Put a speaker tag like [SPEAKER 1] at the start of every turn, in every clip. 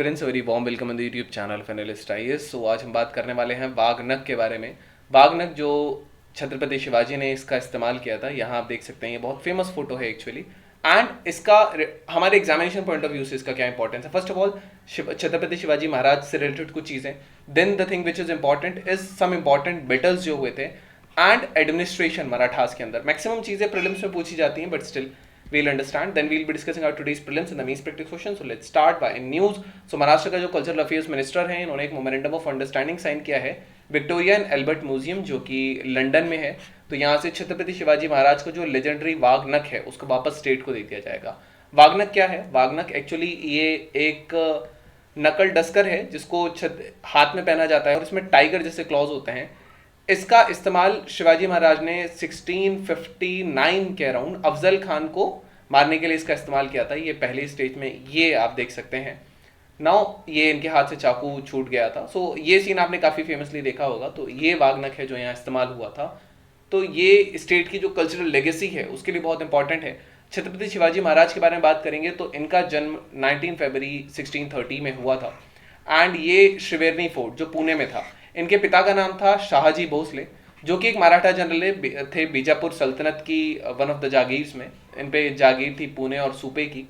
[SPEAKER 1] Friends, very warm welcome on the YouTube channel of Analyst IAS. So आज हम बात करने वाले हैं वाघनख के बारे में। वाघनख जो छत्रपति शिवाजी ने इसका इस्तेमाल किया था, यहाँ आप देख सकते हैं, ये बहुत फेमस फोटो है एक्चुअली। एंड इसका हमारे एग्जामिनेशन पॉइंट ऑफ व्यू से इसका क्या इंपॉर्टेंस है। First of all, Chhatrapati Shivaji Maharaj से रिलेटेड कुछ चीज़ें, then the thing which is important is some important battles जो हुए थे एंड एडमिनिस्ट्रेशन मराठास के अंदर। मैक्सिमम चीज़ें प्रीलिम्स में पूछी जाती हैं, but still we'll understand. Then we'll be discussing our today's prelims and the means practice questions. So let's start by news. So Maharashtra का जो कल्चरल अफेयर्स मिनिस्टर हैं, इन्होंने एक मेमोरेंडम ऑफ अंडरस्टैंडिंग साइन किया है विक्टोरिया एंड एल्बर्ट म्यूजियम जो कि London में है। तो यहाँ से छत्रपति शिवाजी महाराज को जो लेजेंडरी वाघनख है उसको वापस स्टेट को दे दिया जाएगा। वाघनख क्या है? वाघनख एक्चुअली ये एक नकल डस्कर है जिसको हाथ में पहना जाता है और इसमें टाइगर जैसे क्लॉज होते हैं। इसका इस्तेमाल शिवाजी महाराज ने 1659 के अराउंड अफजल खान को मारने के लिए इसका इस्तेमाल किया था। ये पहले स्टेज में ये आप देख सकते हैं। नाउ ये इनके हाथ से चाकू छूट गया था। सो ये सीन आपने काफ़ी फेमसली देखा होगा। तो ये वाघनख है जो यहाँ इस्तेमाल हुआ था। तो ये स्टेट की जो कल्चरल लेगेसी है उसके लिए बहुत इंपॉर्टेंट है। छत्रपति शिवाजी महाराज के बारे में बात करेंगे तो इनका जन्म 19 फरवरी 1630 में हुआ था। एंड ये श्रीवेरनी फोर्ट जो पुणे में था, इनके पिता का नाम था शाहजी भोसले जो कि एक मराठा जनरल थे बीजापुर सल्तनत की वन ऑफ द जागीर्स में। इन पे जागीर थी पुणे और सूपे की।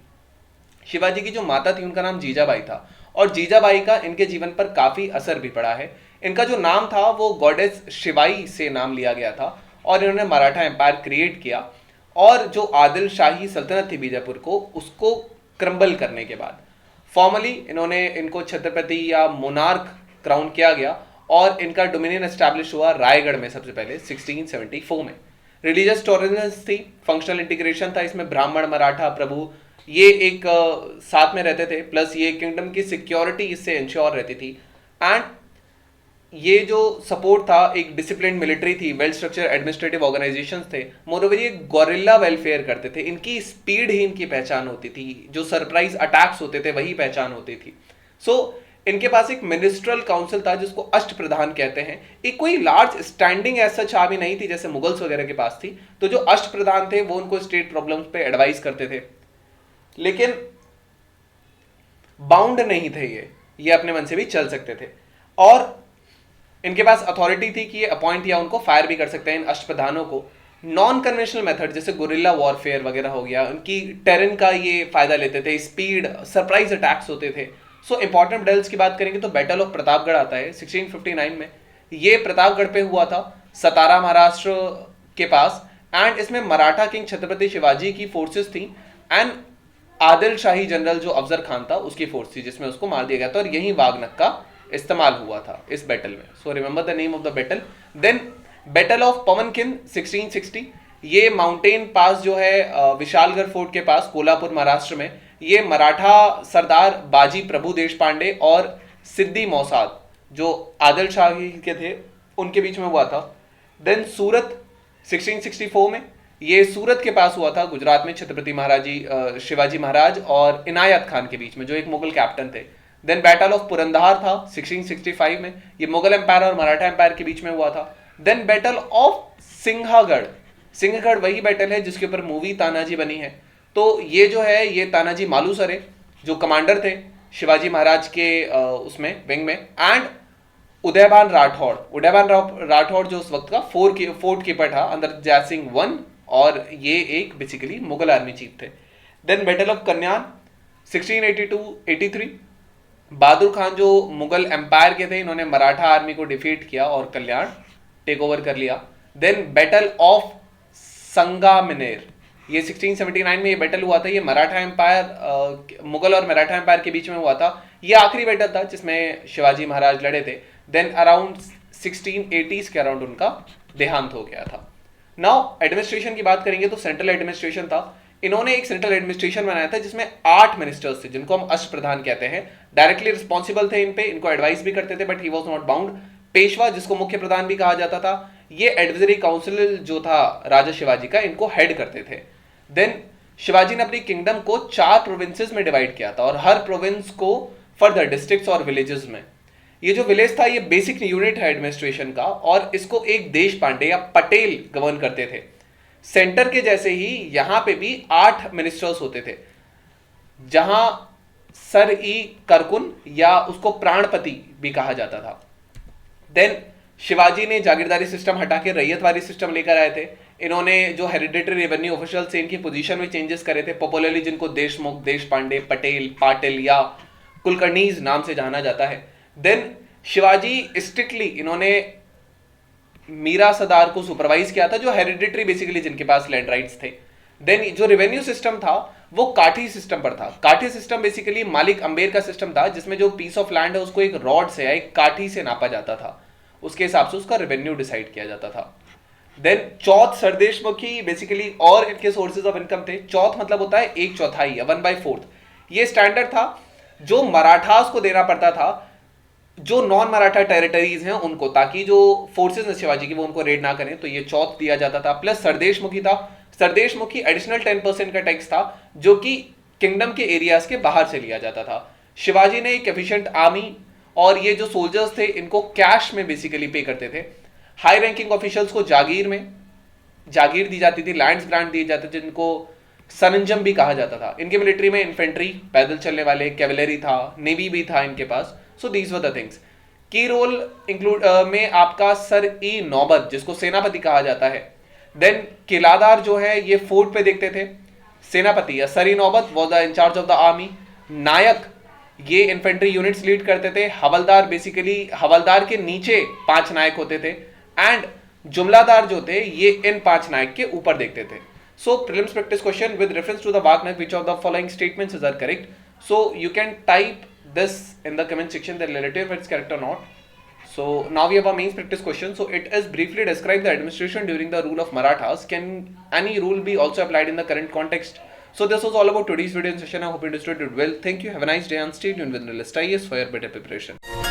[SPEAKER 1] शिवाजी की जो माता थी उनका नाम जीजाबाई था और जीजाबाई का इनके जीवन पर काफ़ी असर भी पड़ा है। इनका जो नाम था वो गॉडेस शिवाई से नाम लिया गया था और इन्होंने मराठा एम्पायर क्रिएट किया। और जो आदिल शाही सल्तनत थी बीजापुर को, उसको क्रम्बल करने के बाद फॉर्मली इनको छत्रपति या मोनार्क क्राउन किया गया और इनका डोमिनियन एस्टैब्लिश हुआ रायगढ़ में सबसे पहले 1674 में। रिलीजियस टॉलरेंस थी, फंक्शनल इंटीग्रेशन था, इसमें ब्राह्मण मराठा प्रभु ये एक साथ में रहते थे, प्लस ये किंगडम की सिक्योरिटी इससे इंश्योर रहती थी। एंड ये जो सपोर्ट था, एक डिसिप्लिन मिलिट्री थी, वेल स्ट्रक्चर एडमिनिस्ट्रेटिव ऑर्गेनाइजेशंस थे। मोरोवर ये गोरिल्ला वेलफेयर करते थे। इनकी स्पीड ही इनकी पहचान होती थी, जो सरप्राइज अटैक्स होते थे वही पहचान होती थी। सो इनके पास एक मिनिस्ट्रल काउंसिल था जिसको अष्ट प्रधान कहते हैं। एक कोई लार्ज स्टैंडिंग ऐसा चाह भी नहीं थी जैसे मुगल्स वगैरह के पास थी। तो जो अष्ट प्रधान थे वो उनको स्टेट प्रॉब्लम्स पे एडवाइस करते थे, लेकिन बाउंड नहीं थे। ये अपने मन से भी चल सकते थे और इनके पास अथॉरिटी थी कि ये अपॉइंट या उनको फायर भी कर सकते हैं इन अष्ट प्रधानों को। नॉन कन्वेंशनल मेथड जैसे गुरिल्ला वॉरफेयर वगैरह हो गया, उनकी टेरेन का ये फायदा लेते थे, स्पीड, सरप्राइज अटैक्स होते थे। सो इंपॉर्टेंट बैटल्स की बात करेंगे तो बैटल ऑफ प्रतापगढ़ आता है 1659 में। ये प्रतापगढ़ पे हुआ था, सतारा महाराष्ट्र के पास। एंड इसमें मराठा किंग छत्रपति शिवाजी की फोर्सेस थी एंड आदिल शाही जनरल जो अफजल खान था उसकी फोर्स थी, जिसमें उसको मार दिया गया था और यही वाघनख का इस्तेमाल हुआ था इस बैटल में। So remember the name of the battle. Then battle of Pavankhind 1660, ये माउंटेन पास जो है विशालगढ़ फोर्ट के पास कोल्हापुर महाराष्ट्र में, ये मराठा सरदार बाजी प्रभु देश पांडे और सिद्दी मौसाद जो आदिल शाही के थे उनके बीच में हुआ था। देन सूरत 1664 में, ये सूरत के पास हुआ था गुजरात में, छत्रपति महाराजी शिवाजी महाराज और इनायत खान के बीच में जो एक मुगल कैप्टन थे। देन बैटल ऑफ पुरंदर था 1665 में, ये मुगल एम्पायर और मराठा एम्पायर के बीच में हुआ था। देन बैटल ऑफ सिंहगढ़ वही बैटल है जिसके ऊपर मूवी तानाजी बनी है। तो ये जो है ये तानाजी मालुसरे जो कमांडर थे शिवाजी महाराज के उसमें विंग में। एंड उदयभान राठौड़ जो उस वक्त का फोर्ट कीपर था अंदर जयसिंह वन, और ये एक बेसिकली मुगल आर्मी चीफ थे। देन बैटल ऑफ कल्याण 1682-83, बहादुर खान जो मुगल एम्पायर के थे, इन्होंने मराठा आर्मी को डिफीट किया और कल्याण टेक ओवर कर लिया। देन बैटल ऑफ संगामिनेर, ये 1679 में ये बैटल हुआ था। ये मराठा एम्पायर, मुगल और मराठा एम्पायर के बीच में हुआ था। ये आखिरी बैटल था जिसमें शिवाजी महाराज लड़े थे। देन अराउंड 1680s के अराउंड उनका देहांत हो गया था। नाउ एडमिनिस्ट्रेशन की बात करेंगे तो सेंट्रल एडमिनिस्ट्रेशन था। इन्होंने एक सेंट्रल एडमिनिस्ट्रेशन बनाया था जिसमें 8 मिनिस्टर्स थे जिनको हम अष्ट प्रधान कहते हैं। डायरेक्टली रिस्पॉन्सिबल थे इन पे, इनको एडवाइस भी करते थे, but he was not bound. Peshwa जिसको मुख्य प्रधान भी कहा जाता था, ये एडवाइजरी काउंसिल जो था राजा शिवाजी का, इनको हेड करते थे। देन शिवाजी ने अपनी किंगडम को 4 प्रोविंसेस में डिवाइड किया था और हर प्रोविंस को फर्दर डिस्ट्रिक्ट्स और विलेजेस में। ये जो विलेज था ये बेसिक यूनिट है एडमिनिस्ट्रेशन का और इसको एक देश पांडे या पटेल गवर्न करते थे। सेंटर के जैसे ही यहां पे भी 8 मिनिस्टर्स होते थे, जहां सर ई करकुन या उसको प्राणपति भी कहा जाता था। देन शिवाजी ने जागीरदारी सिस्टम हटा के रैयतवारी सिस्टम लेकर आए थे। इन्होंने जो हेरिडिटरी रेवेन्यू ऑफिशियल से इनकी पोजीशन में चेंजेस करे थे, पॉपुलरली जिनको देशमुख, देशपांडे, पटेल, पाटिल या कुलकर्णीज नाम से जाना जाता है। देन शिवाजी स्ट्रिक्टली इन्होंने मीरा सदार को सुपरवाइज किया था, जो हेरिडिटरी बेसिकली जिनके पास लैंड राइट्स थे। देन जो रेवेन्यू सिस्टम था वो काठी सिस्टम पर था। काठी सिस्टम बेसिकली मालिक अंबेर का सिस्टम था, जिसमें जो पीस ऑफ लैंड है उसको एक रॉड से या एक काठी से नापा जाता था, उसके हिसाब से उसका रेवेन्यू डिसाइड किया जाता था। देन चौथ सरदेशमुखी बेसिकली और इनके सोर्सेज ऑफ इनकम थे। चौथ मतलब होता है 1/4 या 1/4। ये स्टैंडर्ड था जो मराठास को देना पड़ता था, जो नॉन मराठा टेरिटरीज हैं उनको, ताकि जो फोर्सेस हैं शिवाजी की वो उनको रेड ना करें, तो ये चौथ दिया जाता था। प्लस सरदेशमुखी था। सरदेशमुखी एडिशनल 10% का टैक्स था, जो कि किंगडम के एरियाज के बाहर से लिया जाता था। शिवाजी ने एक एफिशिएंट आर्मी और ये जो सोल्जर्स थे इनको कैश में बेसिकली पे करते थे। हाई रैंकिंग ऑफिशियल्स को जागीर दी जाती थी, लैंड्स ग्रांट दिए जाते थे, जिनको सरंजम भी कहा जाता था। इनके मिलिट्री में इन्फेंट्री, पैदल चलने वाले, कैवलरी था, नेवी भी था इनके पास। So these were the things. Key role include में आपका सर ई नौबत, जिसको सेनापति कहा जाता है। देन किलादार जो है ये फोर्ट पे देखते थे। सेनापति या सर ई नौबत was the in-charge of the army. नायक ये इन्फेंट्री यूनिट्स लीड करते थे। हवलदार बेसिकली हवलदार के नीचे 5 नायक होते थे। एंड जुमलादार जो थे ये इन 5 नायक के ऊपर देखते थे। So prelims practice question with reference to the वाग्नक, which of the following statements are correct? So you can type this in the comment section, the relative if it's correct or not. So now we have our mains practice question. So it is briefly describe the administration during the rule of Marathas. Can any rule be also applied in the current context? So this was all about today's video session. I hope you understood it well. Thank you. Have a nice day and stay tuned with Nilist IAS for your better preparation.